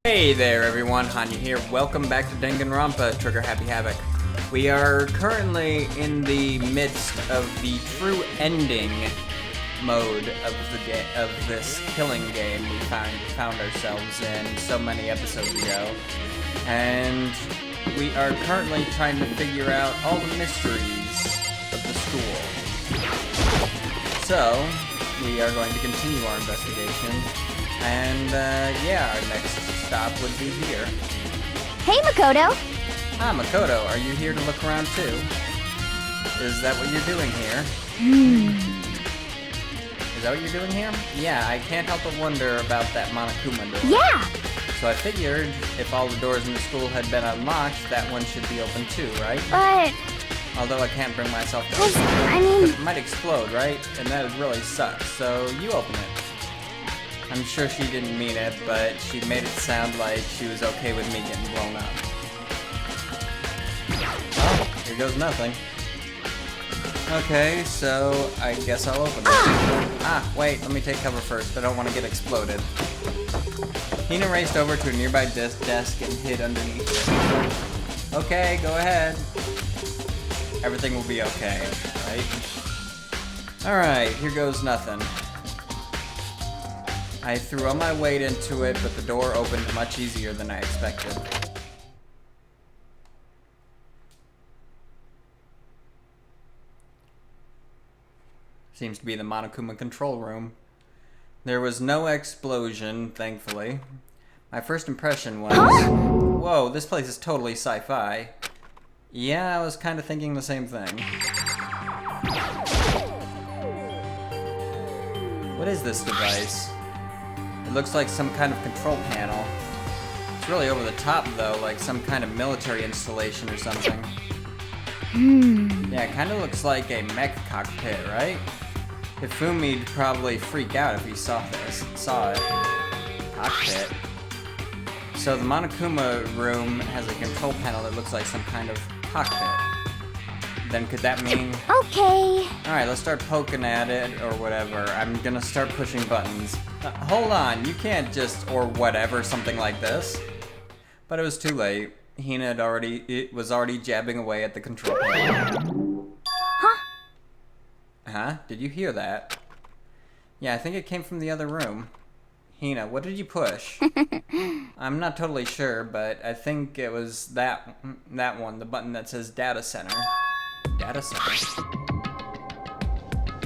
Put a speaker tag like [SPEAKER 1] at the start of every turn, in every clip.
[SPEAKER 1] Hey there everyone, Hanyou here. Welcome back to Danganronpa, Trigger Happy Havoc. We are currently in the midst of the true ending mode of this killing game we found ourselves in so many episodes ago. And we are currently trying to figure out all the mysteries of the school. So, we are going to continue our investigation. And, our next stop would be here.
[SPEAKER 2] Hey, Makoto!
[SPEAKER 1] Ah, Makoto, are you here to look around too? Is that what you're doing here? Is that what you're doing here? Yeah, I can't help but wonder about that Monokuma door.
[SPEAKER 2] Yeah!
[SPEAKER 1] So I figured if all the doors in the school had been unlocked, that one should be open too, right?
[SPEAKER 2] But...
[SPEAKER 1] Although I can't bring myself to open it. 'Cause it might explode, right? And that would really suck, so you open it. I'm sure she didn't mean it, but she made it sound like she was okay with me getting blown up. Oh, here goes nothing. Okay, so I guess I'll open it. Ah, wait, let me take cover first. I don't want to get exploded. Hina raced over to a nearby desk and hid underneath it. Okay, go ahead. Everything will be okay, right? Alright, here goes nothing. I threw all my weight into it, but the door opened much easier than I expected. Seems to be the Monokuma control room. There was no explosion, thankfully. My first impression was, whoa, this place is totally sci-fi. Yeah, I was kind of thinking the same thing. What is this device? It looks like some kind of control panel. It's really over the top, though, like some kind of military installation or something. Yeah, it kind of looks like a mech cockpit, right? Hifumi'd probably freak out if he saw it. Cockpit. So the Monokuma room has a control panel that looks like some kind of cockpit. Then could that mean...
[SPEAKER 2] Okay.
[SPEAKER 1] Alright, let's start poking at it, or whatever. I'm gonna start pushing buttons. Hold on, you can't just, or whatever, something like this. But it was too late. Hina was already jabbing away at the control panel. Huh? Did you hear that? Yeah, I think it came from the other room. Hina, what did you push? I'm not totally sure, but I think it was that one, the button that says Data Center. Data Center.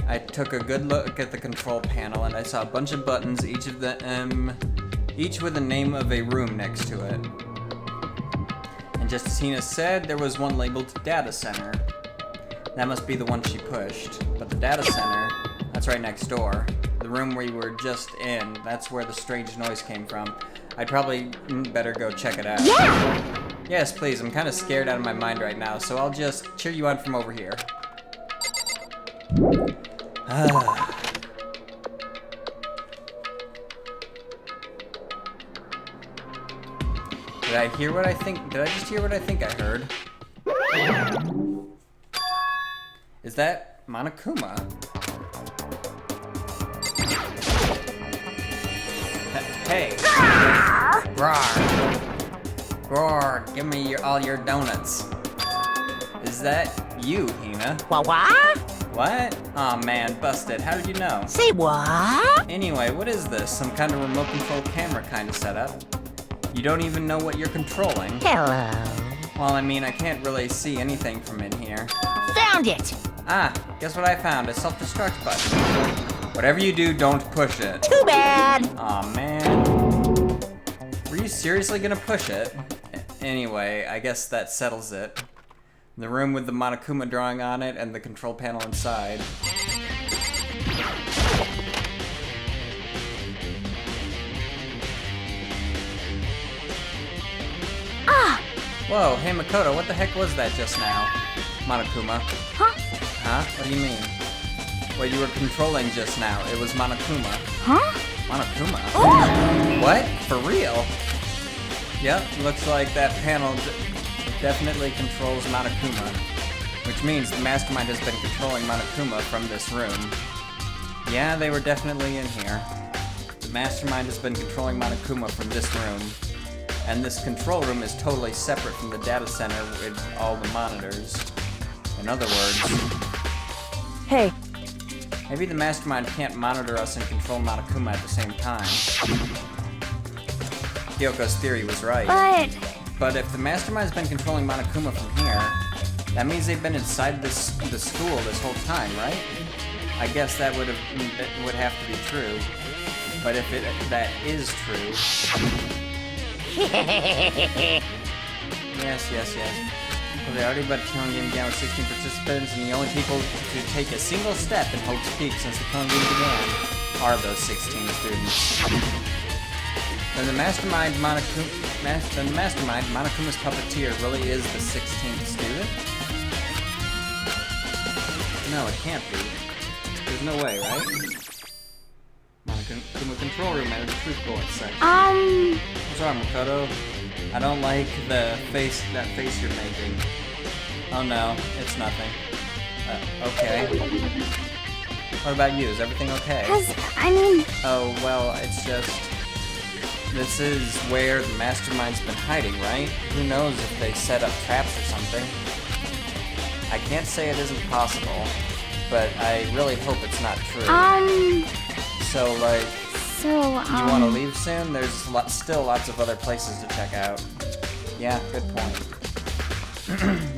[SPEAKER 1] I took a good look at the control panel and I saw a bunch of buttons, each with the name of a room next to it. And just as Hina said, there was one labeled Data Center. That must be the one she pushed. But the Data Center, that's right next door. The room we were just in, that's where the strange noise came from. I'd probably better go check it out.
[SPEAKER 2] Yeah!
[SPEAKER 1] Yes, please, I'm kind of scared out of my mind right now, so I'll just cheer you on from over here. Did I just hear what I think I heard? Is that Monokuma? Hey! Rawr! Roar, give me all your donuts. Is that you, Hina?
[SPEAKER 3] What?
[SPEAKER 1] What? Aw, man, busted. How did you know?
[SPEAKER 3] Say what?
[SPEAKER 1] Anyway, what is this? Some kind of remote control camera kind of setup? You don't even know what you're controlling.
[SPEAKER 3] Hello.
[SPEAKER 1] Well, I mean, I can't really see anything from in here.
[SPEAKER 3] Found it.
[SPEAKER 1] Ah, guess what I found? A self-destruct button. Whatever you do, don't push it.
[SPEAKER 3] Too bad.
[SPEAKER 1] Aw, man. Were you seriously gonna push it? Anyway, I guess that settles it. The room with the Monokuma drawing on it and the control panel inside.
[SPEAKER 2] Ah!
[SPEAKER 1] Whoa, hey Makoto, what the heck was that just now? Monokuma.
[SPEAKER 2] Huh?
[SPEAKER 1] Huh? What do you mean? What you were controlling just now, it was Monokuma.
[SPEAKER 2] Huh?
[SPEAKER 1] Monokuma?
[SPEAKER 2] Oh!
[SPEAKER 1] What? For real? Yep, looks like that panel definitely controls Monokuma. Which means the mastermind has been controlling Monokuma from this room. Yeah, they were definitely in here. The mastermind has been controlling Monokuma from this room. And this control room is totally separate from the data center with all the monitors. In other words...
[SPEAKER 3] Hey.
[SPEAKER 1] Maybe the mastermind can't monitor us and control Monokuma at the same time. Kyoko's theory was right. But if the mastermind's been controlling Monokuma from here, that means they've been inside the school this whole time, right? I guess that would have to be true. But if that is true... Yes. Well, they already about killing game began with 16 participants, and the only people to take a single step in Hope's Peak since the killing game began are those 16 students. Then the mastermind Monokuma's puppeteer really is the 16th student? No, it can't be. There's no way, right? Monokuma control room at the truth bullet section. What's wrong, Makoto? I don't like that face you're making. Oh no, it's nothing. Okay. What about you? Is everything okay? Oh, well, it's just... This is where the mastermind's been hiding, right? Who knows if they set up traps or something. I can't say it isn't possible, but I really hope it's not true. So, like... You want to leave soon? There's still lots of other places to check out. Yeah, good point.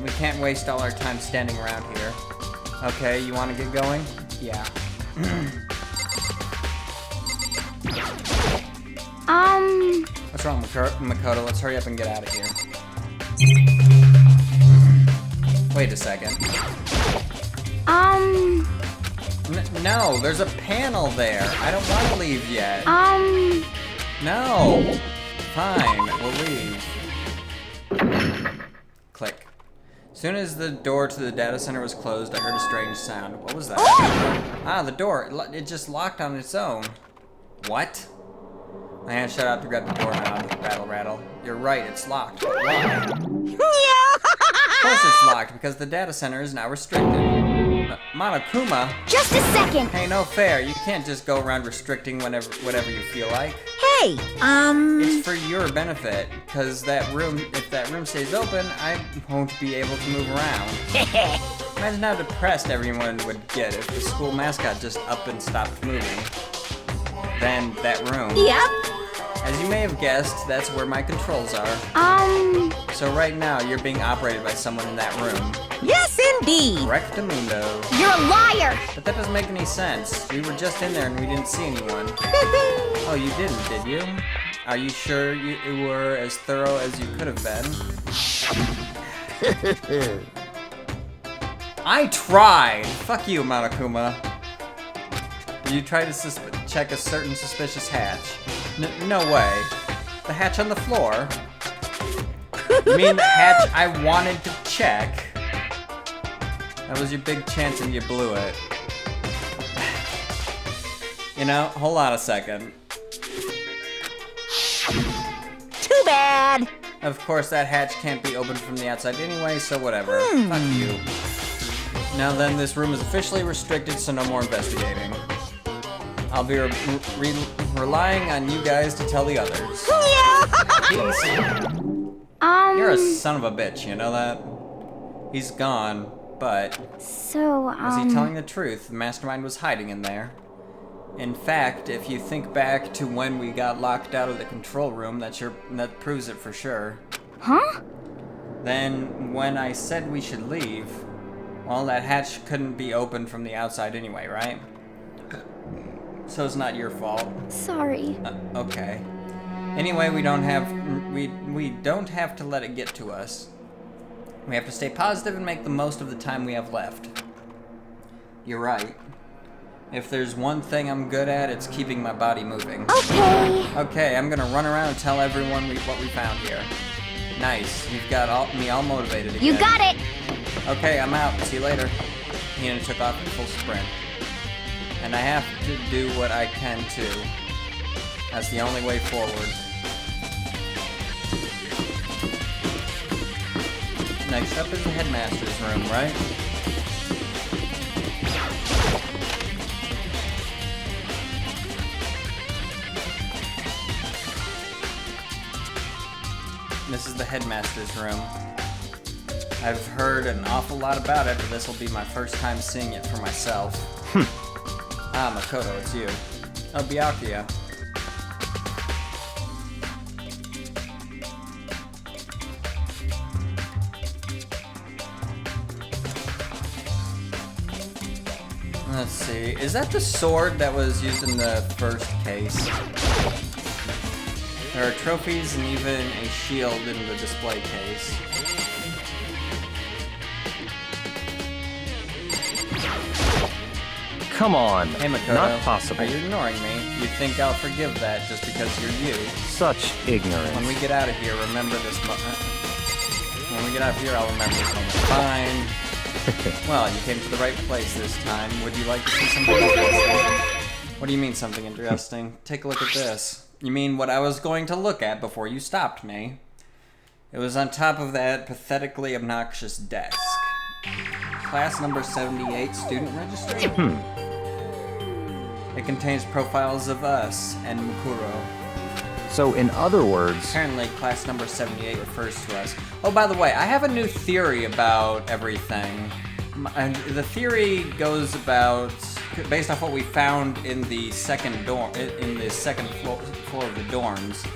[SPEAKER 1] We can't waste all our time standing around here. Okay, you want to get going? Yeah. What's wrong, Makoto? Let's hurry up and get out of here. Wait a second. No, there's a panel there. I don't want to leave yet. No. Fine, we'll leave. Click. As soon as the door to the data center was closed, I heard a strange sound. What was that? Ah, the door. It just locked on its own. What? My hand shot out to grab the doorknob. Rattle, rattle. You're right, it's locked. But why? Of course it's locked, because the data center is now restricted. Monokuma?
[SPEAKER 2] Just a second.
[SPEAKER 1] Hey, no fair. You can't just go around restricting whatever you feel like.
[SPEAKER 3] Hey,
[SPEAKER 1] It's for your benefit, because if that room stays open, I won't be able to move around. Imagine how depressed everyone would get if the school mascot just up and stopped moving. Then that room.
[SPEAKER 3] Yep.
[SPEAKER 1] As you may have guessed, that's where my controls are. So right now, you're being operated by someone in that room.
[SPEAKER 3] Yes, indeed.
[SPEAKER 1] Rectamundo.
[SPEAKER 2] You're a liar.
[SPEAKER 1] But that doesn't make any sense. We were just in there and we didn't see anyone. Oh, you didn't, did you? Are you sure you were as thorough as you could have been? I tried! Fuck you, Monokuma. You tried to check a certain suspicious hatch. No way. The hatch on the floor? You mean the hatch I wanted to check? That was your big chance and you blew it. You know, hold on a second.
[SPEAKER 3] Too bad.
[SPEAKER 1] Of course, that hatch can't be opened from the outside anyway, so whatever. Fuck you. Now then, this room is officially restricted, so no more investigating. I'll be relying on you guys to tell the others. Peace. You're a son of a bitch, you know that? He's gone, but... Was he telling the truth? The mastermind was hiding in there. In fact, if you think back to when we got locked out of the control room, that proves it for sure.
[SPEAKER 2] Huh?
[SPEAKER 1] Then, when I said we should leave, well, that hatch couldn't be opened from the outside anyway, right? So it's not your fault.
[SPEAKER 2] Sorry.
[SPEAKER 1] Okay. Anyway, we don't have to let it get to us. We have to stay positive and make the most of the time we have left. You're right. If there's one thing I'm good at, it's keeping my body moving.
[SPEAKER 2] Okay.
[SPEAKER 1] Okay, I'm gonna run around and tell everyone what we found here. Nice. You've got me all motivated again.
[SPEAKER 2] You got it.
[SPEAKER 1] Okay, I'm out. See you later. Hina took off in full sprint. And I have to do what I can too. That's the only way forward. Next up is the headmaster's room, right? This is the headmaster's room. I've heard an awful lot about it, but this will be my first time seeing it for myself. Ah, Makoto, it's you. Oh, Byakuya. Let's see. Is that the sword that was used in the first case? There are trophies and even a shield in the display case.
[SPEAKER 4] Come on.
[SPEAKER 1] Hey, Makoto.
[SPEAKER 4] Not possible.
[SPEAKER 1] Are you ignoring me? You think I'll forgive that just because you're you?
[SPEAKER 4] Such ignorance.
[SPEAKER 1] When we get out of here, remember this moment. When we get out of here, I'll remember this moment. Fine. Well, you came to the right place this time. Would you like to see something interesting? What do you mean, something interesting? Take a look at this. You mean what I was going to look at before you stopped me? It was on top of that pathetically obnoxious desk. Class number 78 student register? It contains profiles of us and Mukuro.
[SPEAKER 4] So, in other words,
[SPEAKER 1] Apparently, class number 78 refers to us. Oh, by the way, I have a new theory about everything. And the theory goes about, based off what we found in the second floor of the dorms.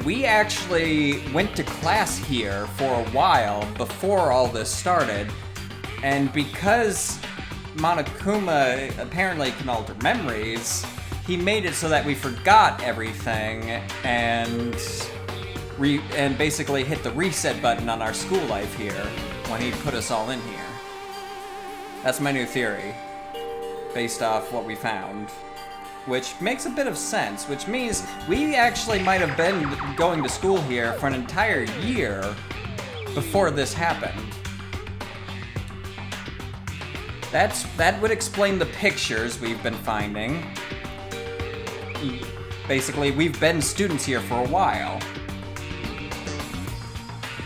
[SPEAKER 1] We actually went to class here for a while before all this started, and because Monokuma apparently can alter memories, he made it so that we forgot everything and basically hit the reset button on our school life here when he put us all in here. That's my new theory, based off what we found. Which makes a bit of sense, which means we actually might have been going to school here for an entire year before this happened. That would explain the pictures we've been finding. Basically, we've been students here for a while.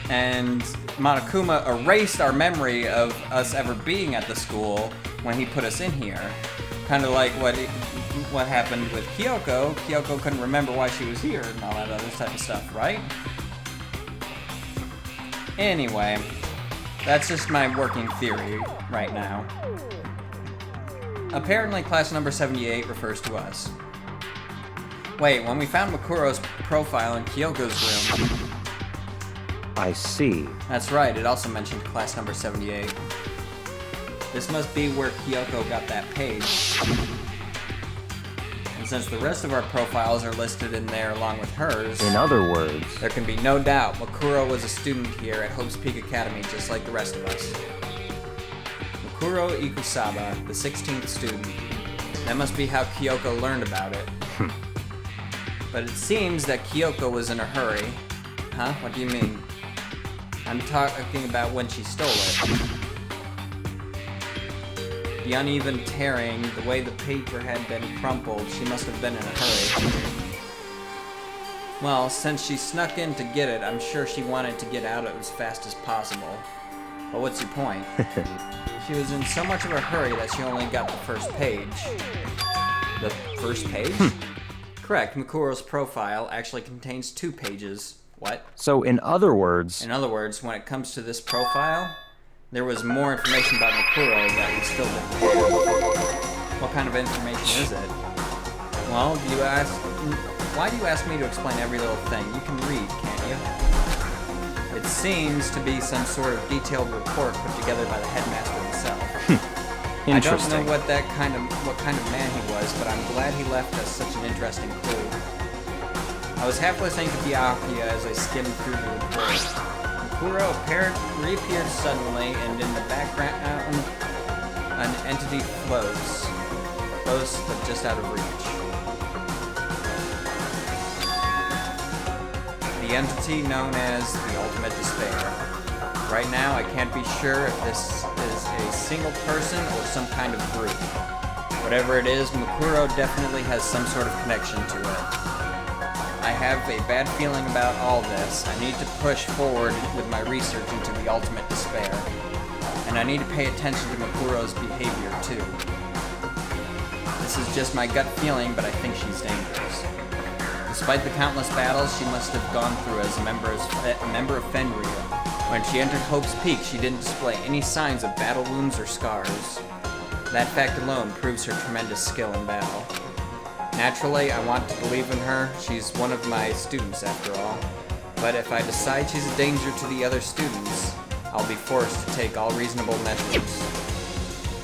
[SPEAKER 1] And Monokuma erased our memory of us ever being at the school when he put us in here. Kind of like what happened with Kyoko. Kyoko couldn't remember why she was here and all that other type of stuff, right? Anyway, that's just my working theory right now. Apparently, class number 78 refers to us. Wait, when we found Makuro's profile in Kyoko's room...
[SPEAKER 4] I see.
[SPEAKER 1] That's right, it also mentioned class number 78. This must be where Kyoko got that page. And since the rest of our profiles are listed in there along with hers...
[SPEAKER 4] In other words...
[SPEAKER 1] There can be no doubt Makuro was a student here at Hope's Peak Academy just like the rest of us. Makuro Ikusaba, the 16th student. That must be how Kyoko learned about it. But it seems that Kyoko was in a hurry. Huh? What do you mean? I'm talking about when she stole it. The uneven tearing, the way the paper had been crumpled, she must have been in a hurry. Well, since she snuck in to get it, I'm sure she wanted to get out as fast as possible. But what's your point? She was in so much of a hurry that she only got the first page. The first page? Correct, Makuro's profile actually contains 2 pages. What?
[SPEAKER 4] So, in other words...
[SPEAKER 1] In other words, when it comes to this profile, there was more information about Makuro that we still didn't have. What kind of information is it? Well, why do you ask me to explain every little thing? You can read, can't you? It seems to be some sort of detailed report put together by the headmaster himself. I don't know what kind of man he was, but I'm glad he left us such an interesting clue. I was half listening to Byakuya as I skimmed through the report. Makuro reappeared suddenly, and in the background, an entity floats. Close, but just out of reach. The entity known as the Ultimate Despair. Right now, I can't be sure if this is a single person or some kind of group. Whatever it is, Makuro definitely has some sort of connection to it. I have a bad feeling about all this. I need to push forward with my research into the Ultimate Despair. And I need to pay attention to Makuro's behavior, too. This is just my gut feeling, but I think she's dangerous. The Despite the countless battles she must have gone through as a member of Fenrir, when she entered Hope's Peak, she didn't display any signs of battle wounds or scars. That fact alone proves her tremendous skill in battle. Naturally, I want to believe in her. She's one of my students, after all. But if I decide she's a danger to the other students, I'll be forced to take all reasonable measures.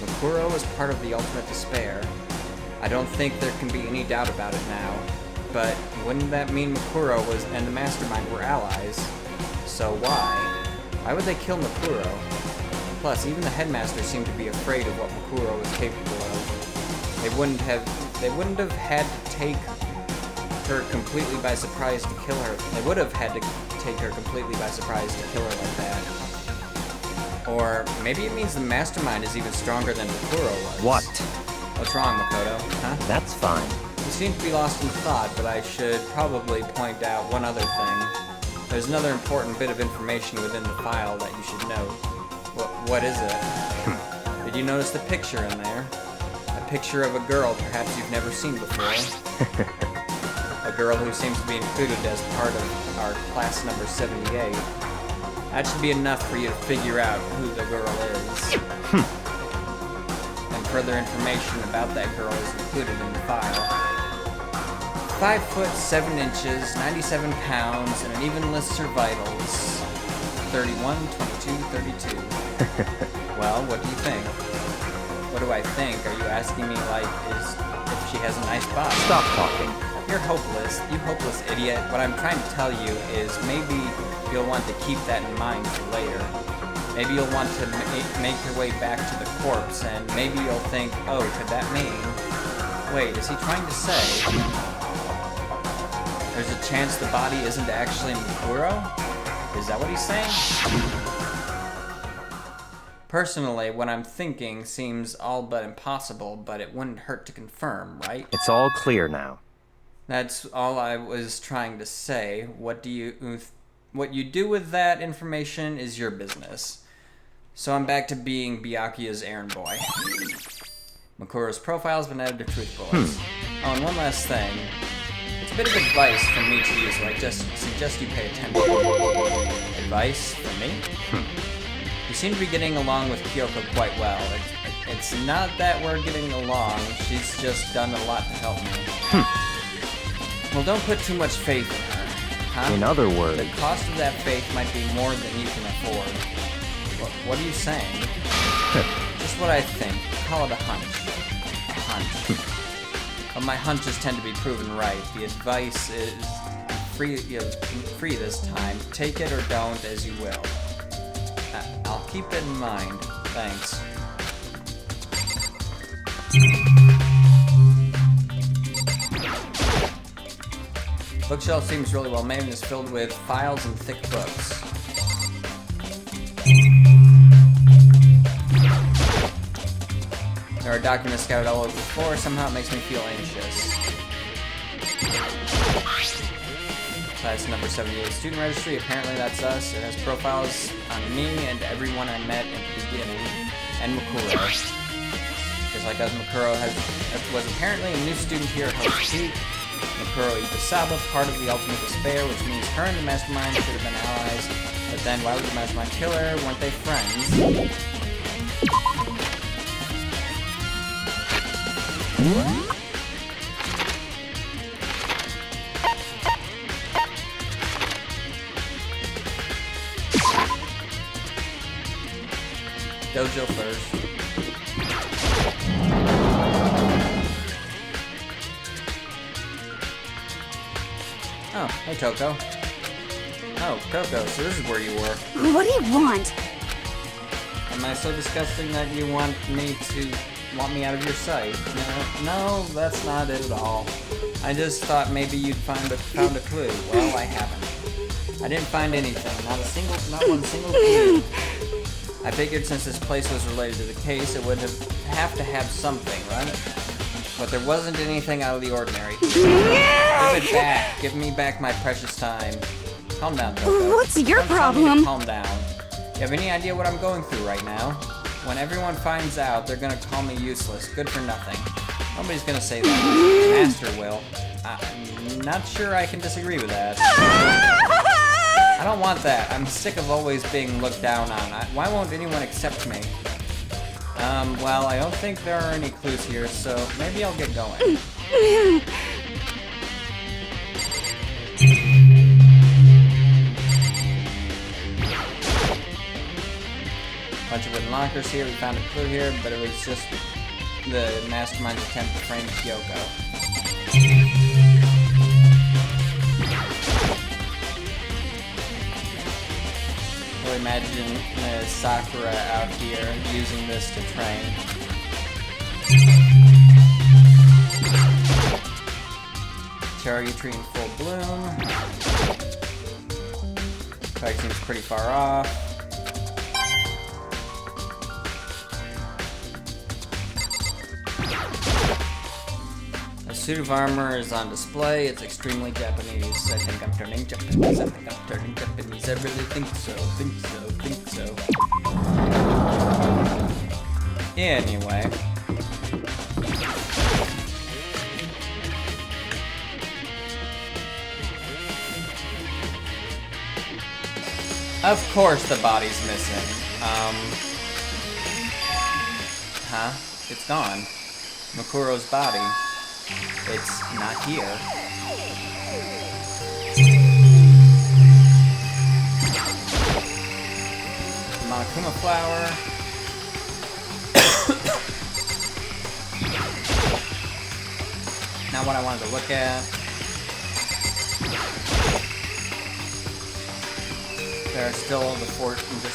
[SPEAKER 1] Makuro is part of the Ultimate Despair. I don't think there can be any doubt about it now. But wouldn't that mean Makuro and the Mastermind were allies? So why? Why would they kill Makuro? Plus, even the headmaster seemed to be afraid of what Makuro was capable of. They wouldn't have had to take her completely by surprise to kill her. They would have had to take her completely by surprise to kill her like that. Or maybe it means the Mastermind is even stronger than Makuro was.
[SPEAKER 4] What?
[SPEAKER 1] What's wrong, Makoto? Huh?
[SPEAKER 4] That's fine.
[SPEAKER 1] You seem to be lost in thought, but I should probably point out one other thing. There's another important bit of information within the file that you should note. What is it? Did you notice the picture in there? A picture of a girl perhaps you've never seen before. A girl who seems to be included as part of our class number 78. That should be enough for you to figure out who the girl is. And further information about that girl is included in the file. 5 foot 7 inches, 97 pounds, and an even list her vitals. 31, 22, 32. Well, what do you think? What do I think? Are you asking me, like, if she has a nice body?
[SPEAKER 4] Stop talking.
[SPEAKER 1] You're hopeless. You hopeless idiot. What I'm trying to tell you is maybe you'll want to keep that in mind for later. Maybe you'll want to make your way back to the corpse, and maybe you'll think, oh, could that mean... Wait, is he trying to say... There's a chance the body isn't actually Makuro? Is that what he's saying? Personally, what I'm thinking seems all but impossible, but it wouldn't hurt to confirm, right?
[SPEAKER 4] It's all clear now.
[SPEAKER 1] That's all I was trying to say. What you do with that information is your business. So I'm back to being Byakuya's errand boy. Makuro's profile's been added to truth bullets. Oh, and one last thing. It's a bit of advice from me to you, so I just suggest you pay attention. Advice from me? You seem to be getting along with Kyoko quite well. It's not that we're getting along, she's just done a lot to help me. Well, don't put too much faith in her, huh?
[SPEAKER 4] In other words...
[SPEAKER 1] The cost of that faith might be more than you can afford. What are you saying? Just what I think. Call it a hunch. A hunch. But my hunches tend to be proven right. The advice is free this time. Take it or don't, as you will. I'll keep it in mind. Thanks. Bookshelf seems really well made and is filled with files and thick books. There are documents scattered all over the floor. Somehow it makes me feel anxious. Class number 78 student registry. Apparently that's us. It has profiles on me and everyone I met at the beginning. And Makuro. Just like us, Makuro was apparently a new student here at Hope's Peak. Makuro Itasaba, part of the Ultimate Despair, which means her and the Mastermind should have been allies. But then why would the Mastermind kill her? Weren't they friends? Dojo first. Oh, hey Coco. Oh, Coco, so this is where you were.
[SPEAKER 2] What do you want?
[SPEAKER 1] Am I so disgusting that you want me out of your sight? No, that's not it at all. I just thought maybe you'd found a clue. Well, I haven't. I didn't find anything. Not one single clue. I figured since this place was related to the case, it would have to have something, right? But there wasn't anything out of the ordinary. Give it back. Give me back my precious time. Calm down, Coco.
[SPEAKER 2] What's your
[SPEAKER 1] Don't tell me to
[SPEAKER 2] problem?
[SPEAKER 1] calm down. You have any idea what I'm going through right now? When everyone finds out, they're gonna call me useless, good for nothing. Nobody's gonna say that. Master will. I'm not sure I can disagree with that. I don't want that. I'm sick of always being looked down on. Why won't anyone accept me? Well, I don't think there are any clues here, so maybe I'll get going. Bunch of wooden lockers here. We found a clue here, but it was just the mastermind's attempt to frame Kyoko. I imagine Sakura out here using this to train. Cherry tree in full bloom. Flag seems pretty far off. A suit of armor is on display. It's extremely Japanese. I think I'm turning Japanese. I think I'm turning Japanese. I really think so. Think so. Think so. Anyway. Of course the body's missing. Huh? It's gone. Makuro's body. It's not here. Monokuma flower. Not what I wanted to look at. There are still just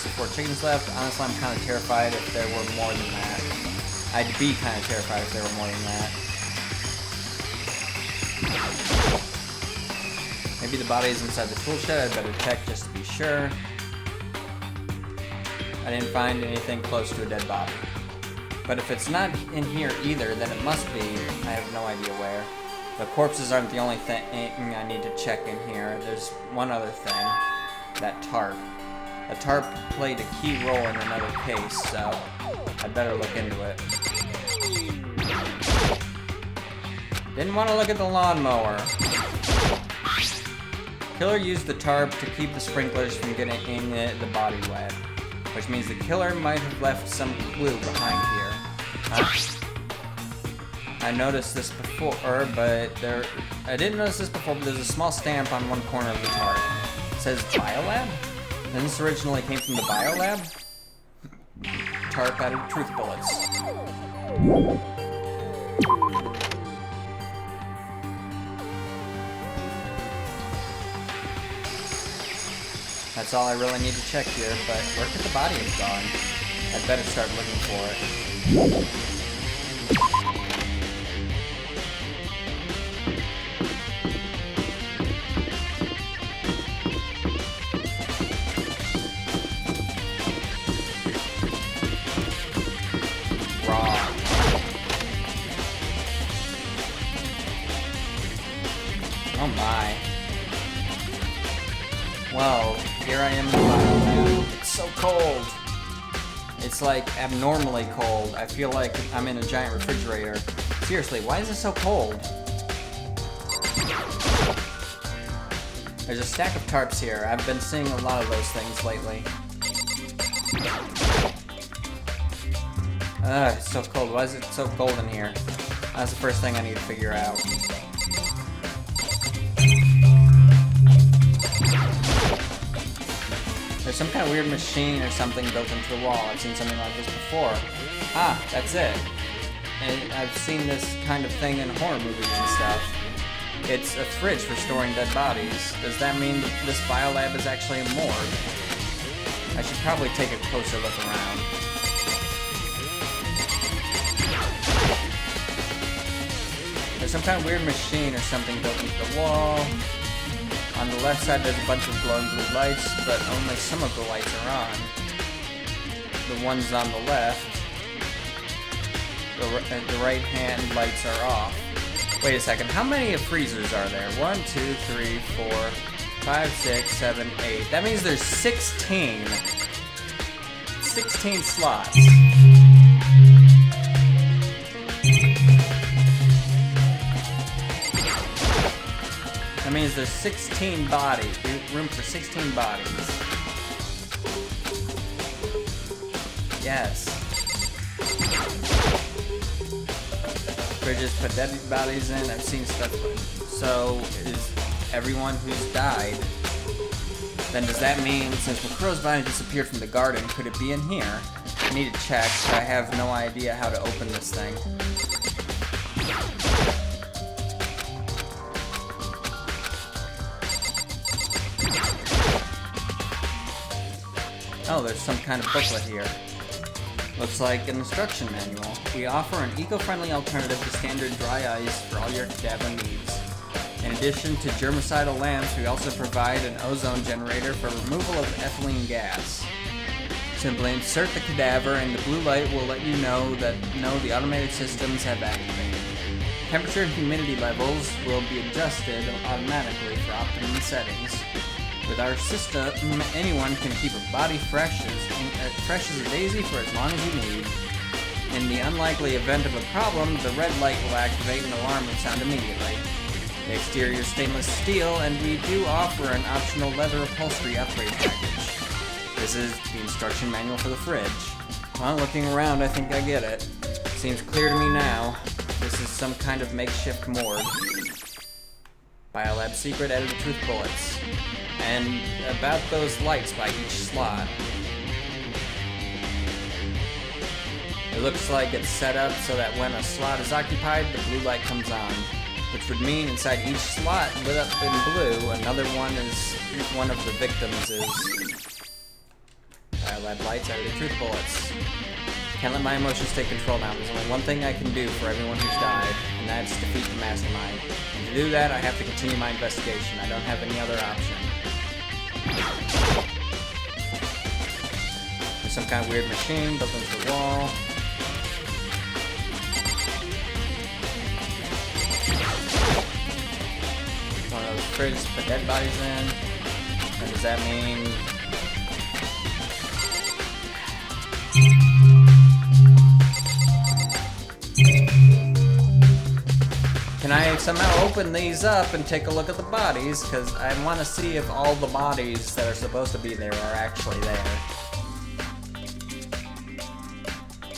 [SPEAKER 1] the four chickens left. Honestly, I'm kind of terrified if there were more than that. I'd be kind of terrified if there were more than that. Maybe the body is inside the tool shed. I'd better check just to be sure. I didn't find anything close to a dead body. But if it's not in here either, then it must be. I have no idea where. The corpses aren't the only thing I need to check in here. There's one other thing. That tarp. The tarp played a key role in another case, so I'd better look into it. Didn't want to look at the lawnmower. Killer used the tarp to keep the sprinklers from getting in the body wet, which means the killer might have left some clue behind here. Huh? I noticed this before, but I didn't notice this before, but there's a small stamp on one corner of the tarp. It says Biolab? And this originally came from the Biolab? Tarp added truth bullets. That's all I really need to check here, but where could the body have gone? I'd better start looking for it. Oh my. Well, here I am in the Biolab. It's so cold. It's like abnormally cold. I feel like I'm in a giant refrigerator. Seriously, why is it so cold? There's a stack of tarps here. I've been seeing a lot of those things lately. It's so cold. Why is it so cold in here? That's the first thing I need to figure out. There's some kind of weird machine or something built into the wall. I've seen something like this before. Ah, that's it. And I've seen this kind of thing in horror movies and stuff. It's a fridge for storing dead bodies. Does that mean that this biolab is actually a morgue? I should probably take a closer look around. There's some kind of weird machine or something built into the wall. On the left side there's a bunch of glowing blue lights, but only some of the lights are on. The ones on the left, the right hand lights are off. Wait a second, how many freezers are there? 1, 2, 3, 4, 5, 6, 7, 8. That means there's 16. 16 slots. That means there's 16 bodies. Room for 16 bodies. Yes. Bridges put dead bodies in. I've seen stuff. So is everyone who's died. Then does that mean since McCrow's body disappeared from the garden, could it be in here? I need to check, but I have no idea how to open this thing. Oh, there's some kind of booklet here. Looks like an instruction manual. We offer an eco-friendly alternative to standard dry ice for all your cadaver needs. In addition to germicidal lamps, we also provide an ozone generator for removal of ethylene gas. Simply insert the cadaver and the blue light will let you know that the automated systems have activated. Temperature and humidity levels will be adjusted automatically for optimum settings. With our system, anyone can keep a body fresh as a daisy for as long as you need. In the unlikely event of a problem, the red light will activate and alarm will sound immediately. The exterior is stainless steel, and we do offer an optional leather upholstery upgrade package. This is the instruction manual for the fridge. Well, looking around, I think I get it. Seems clear to me now. This is some kind of makeshift morgue. Biolab secret, edited truth bullets. And about those lights by each slot. It looks like it's set up so that when a slot is occupied, the blue light comes on. Which would mean inside each slot lit up in blue, another one of the victims is Biolab lights, edited truth bullets. Can't let my emotions take control now. There's only one thing I can do for everyone who's died, and that's defeat the mastermind. And to do that, I have to continue my investigation. I don't have any other option. There's some kind of weird machine built into the wall. One of those fridges put dead bodies in. And does that mean... Can I somehow open these up and take a look at the bodies? Because I want to see if all the bodies that are supposed to be there are actually there.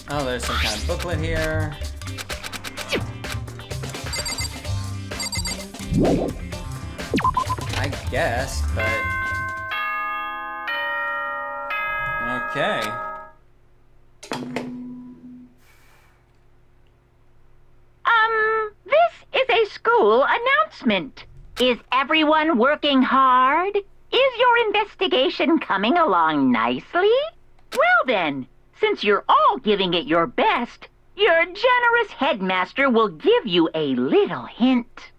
[SPEAKER 1] Oh, there's some kind of booklet here. I guess, but... Okay.
[SPEAKER 5] This is a school announcement. Is everyone working hard? Is your investigation coming along nicely? Well then, since you're all giving it your best, your generous headmaster will give you a little hint.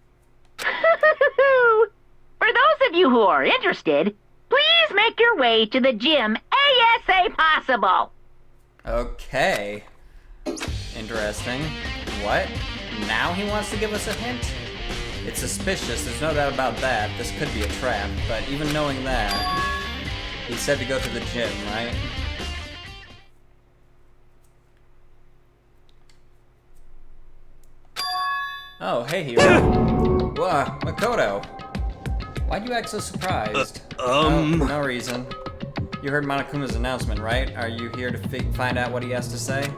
[SPEAKER 5] For those of you who are interested, please make your way to the gym ASA possible.
[SPEAKER 1] Okay. Interesting. What? Now he wants to give us a hint? It's suspicious, there's no doubt about that. This could be a trap, but even knowing that, he said to go to the gym, right? Oh, hey, hero. Whoa, Makoto. Why'd you act so surprised? Oh, no reason. You heard Monokuma's announcement, right? Are you here to find out what he has to say?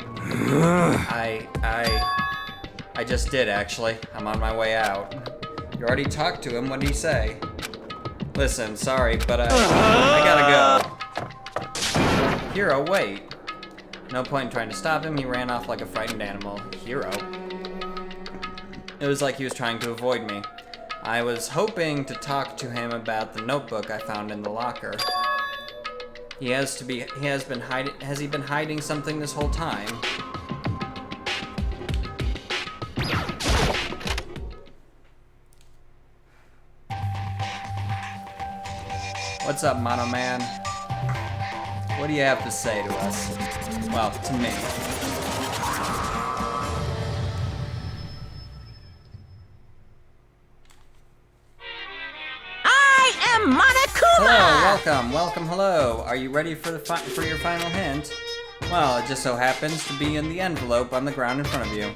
[SPEAKER 1] I just did, actually. I'm on my way out. You already talked to him. What did he say? Listen, sorry, but I gotta go. Hero, wait. No point in trying to stop him. He ran off like a frightened animal. Hero? It was like he was trying to avoid me. I was hoping to talk to him about the notebook I found in the locker. Has he been hiding something this whole time? What's up, Mono Man? What do you have to say to us? Well, to me.
[SPEAKER 3] I am Monokuma!
[SPEAKER 1] Welcome, hello. Are you ready for your final hint? Well, it just so happens to be in the envelope on the ground in front of you.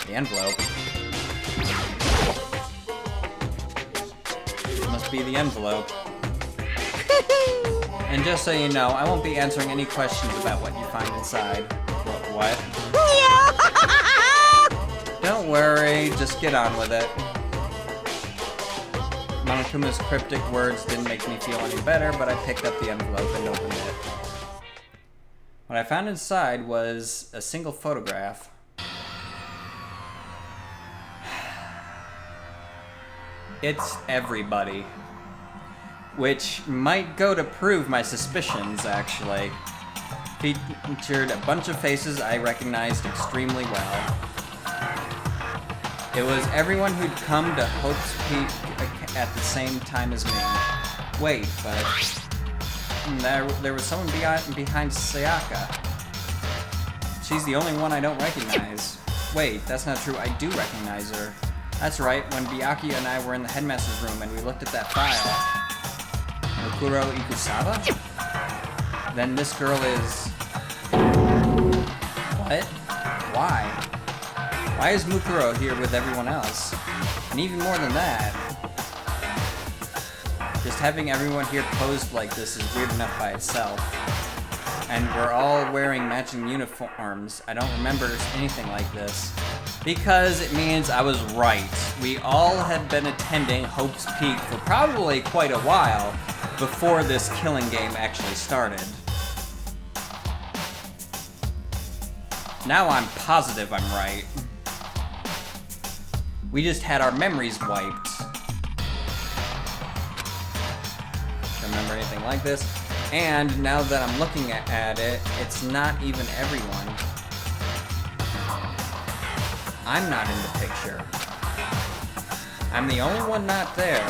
[SPEAKER 1] The envelope? must be the envelope. And just so you know, I won't be answering any questions about what you find inside. What? Don't worry, just get on with it. Monokuma's cryptic words didn't make me feel any better, but I picked up the envelope and opened it. What I found inside was a single photograph. It's everybody. Which might go to prove my suspicions, actually. Featured a bunch of faces I recognized extremely well. It was everyone who'd come to Hope's Peak at the same time as me. Wait, but there was someone behind Sayaka. She's the only one I don't recognize. Wait, that's not true. I do recognize her. That's right, when Byakuya and I were in the headmaster's room and we looked at that file. Mukuro Ikusawa? Then this girl is... What? Why? Why is Mukuro here with everyone else? And even more than that, just having everyone here posed like this is weird enough by itself. And we're all wearing matching uniforms. I don't remember anything like this. Because it means I was right. We all had been attending Hope's Peak for probably quite a while before this killing game actually started. Now I'm positive I'm right. We just had our memories wiped. Don't remember anything like this. And now that I'm looking at it, it's not even everyone. I'm not in the picture. I'm the only one not there.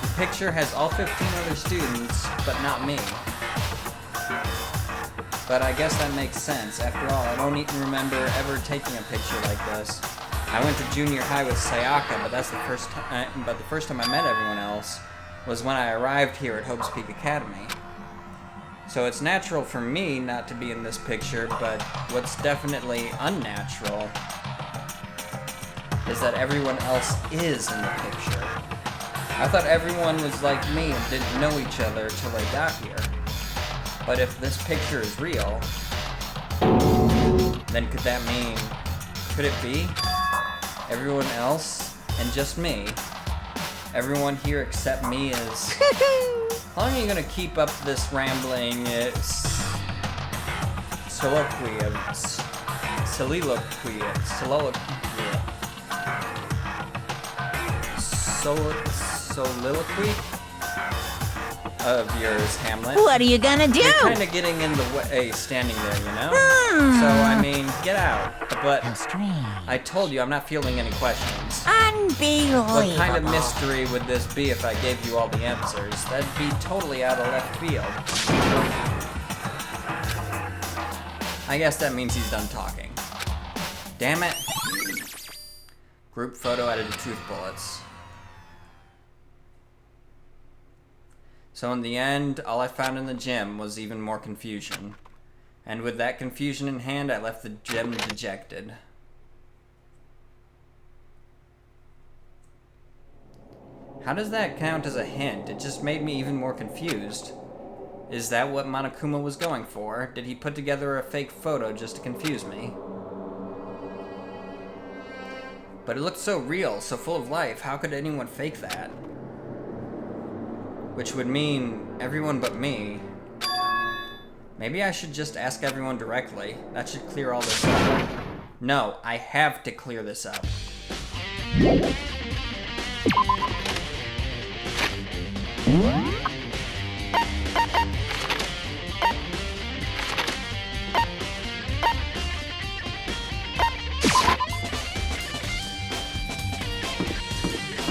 [SPEAKER 1] The picture has all 15 other students, but not me. But I guess that makes sense. After all, I don't even remember ever taking a picture like this. I went to junior high with Sayaka, but that's the first time. But the first time I met everyone else was when I arrived here at Hope's Peak Academy. So it's natural for me not to be in this picture, but what's definitely unnatural is that everyone else is in the picture. I thought everyone was like me and didn't know each other till they got here. But if this picture is real, then could that mean, could it be everyone else and just me? Everyone here except me is... How long are you gonna keep up this rambling soliloquy of yours, Hamlet?
[SPEAKER 3] What are you gonna do?
[SPEAKER 1] You're kind of getting in the way standing there, you know? So, I mean, get out. But I told you I'm not fielding any questions.
[SPEAKER 3] Unbelievable.
[SPEAKER 1] What kind of mystery would this be if I gave you all the answers? That'd be totally out of left field. I guess that means he's done talking. Damn it. Group photo edited tooth bullets. So in the end, all I found in the gym was even more confusion. And with that confusion in hand, I left the gym dejected. How does that count as a hint? It just made me even more confused. Is that what Monokuma was going for? Did he put together a fake photo just to confuse me? But it looked so real, so full of life. How could anyone fake that? Which would mean everyone but me. Maybe I should just ask everyone directly. That should clear all this up. No, I have to clear this up.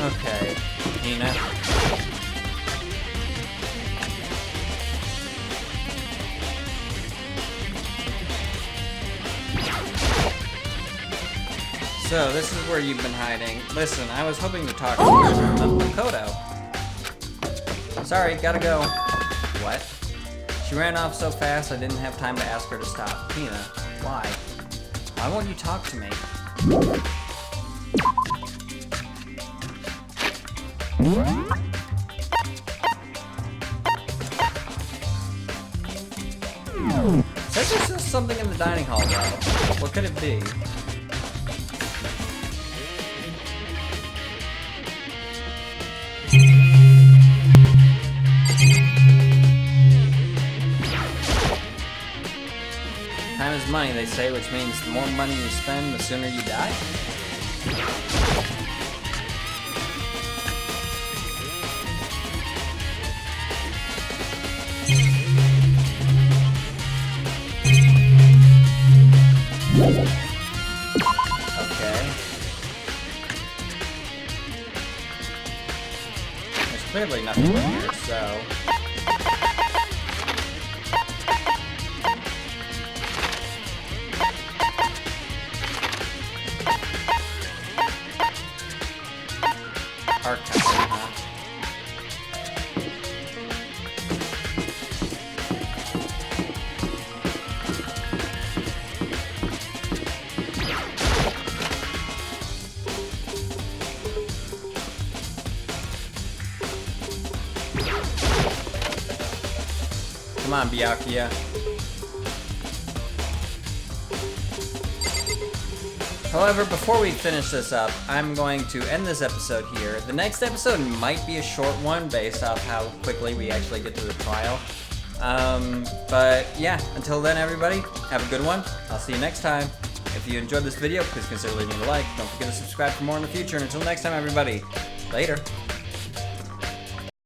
[SPEAKER 1] Okay, Hina. So, this is where you've been hiding. Listen, I was hoping to talk to you about Makoto. Sorry, gotta go. What? She ran off so fast I didn't have time to ask her to stop. Tina, why? Why won't you talk to me? There's just something in the dining hall, though. What could it be? Time is money, they say, which means the more money you spend, the sooner you die. Okay. There's clearly nothing in here, so... Archive, huh? Come on, Byakuya. However, before we finish this up, I'm going to end this episode here. The next episode might be a short one based off how quickly we actually get to the trial. But yeah, until then, everybody, have a good one. I'll see you next time. If you enjoyed this video, please consider leaving a like. Don't forget to subscribe for more in the future. And until next time, everybody, later.